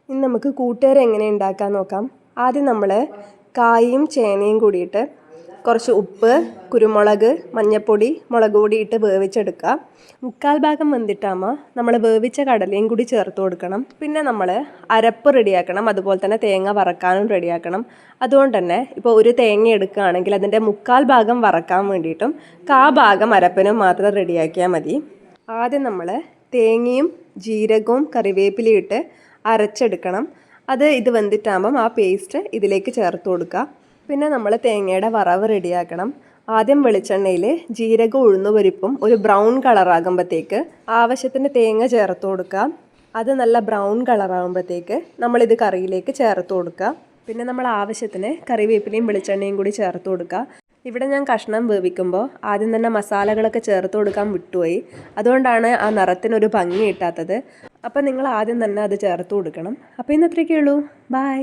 ഇനി നമുക്ക് കൂട്ടുകറി എങ്ങനെ ഉണ്ടാക്കാൻ നോക്കാം. ആദ്യം നമ്മൾ കായും ചേനയും കൂടിയിട്ട് കുറച്ച് ഉപ്പ്, കുരുമുളക്, മഞ്ഞൾപ്പൊടി, മുളക് പൊടി ഇട്ട് വേവിച്ചെടുക്കുക. 3/4 ഭാഗം വെന്തിട്ടാകുമ്പോൾ നമ്മൾ വേവിച്ച കടലയും കൂടി ചേർത്ത് കൊടുക്കണം. പിന്നെ നമ്മൾ അരപ്പ് റെഡിയാക്കണം, അതുപോലെ തന്നെ തേങ്ങ വറക്കാനും റെഡിയാക്കണം. അതുകൊണ്ട് തന്നെ ഇപ്പോൾ ഒരു തേങ്ങ എടുക്കുകയാണെങ്കിൽ അതിൻ്റെ 3/4 ഭാഗം വറക്കാൻ വേണ്ടിയിട്ടും 1/4 ഭാഗം അരപ്പിനും മാത്രം റെഡിയാക്കിയാൽ മതി. ആദ്യം നമ്മൾ തേങ്ങയും ജീരകവും കറിവേപ്പിലയും ഇട്ട് അരച്ചെടുക്കണം. ഇത് വെന്തിട്ടാകുമ്പം ആ പേസ്റ്റ് ഇതിലേക്ക് ചേർത്ത് കൊടുക്കുക. പിന്നെ നമ്മൾ തേങ്ങയുടെ വറവ് റെഡിയാക്കണം. ആദ്യം വെളിച്ചെണ്ണയിൽ ജീരകം ഉഴുന്നുപരിപ്പും ഒരു ബ്രൗൺ കളറാകുമ്പോഴത്തേക്ക് ആവശ്യത്തിന് തേങ്ങ ചേർത്ത് കൊടുക്കുക. അത് നല്ല ബ്രൗൺ കളറാകുമ്പോഴത്തേക്ക് നമ്മളിത് കറിയിലേക്ക് ചേർത്ത് കൊടുക്കുക. പിന്നെ നമ്മൾ ആവശ്യത്തിന് കറിവേപ്പിലയും വെളിച്ചെണ്ണയും കൂടി ചേർത്ത് കൊടുക്കുക. ഇവിടെ ഞാൻ കഷ്ണം വേവിക്കുമ്പോൾ ആദ്യം തന്നെ മസാലകളൊക്കെ ചേർത്ത് കൊടുക്കാൻ വിട്ടുപോയി. അതുകൊണ്ടാണ് ആ നിറത്തിനൊരു ഭംഗി കിട്ടാത്തത്. അപ്പോൾ നിങ്ങൾ ആദ്യം തന്നെ അത് ചേർത്ത് കൊടുക്കണം. അപ്പോൾ ഇന്നത്രയൊക്കെ ഉള്ളൂ. ബൈ.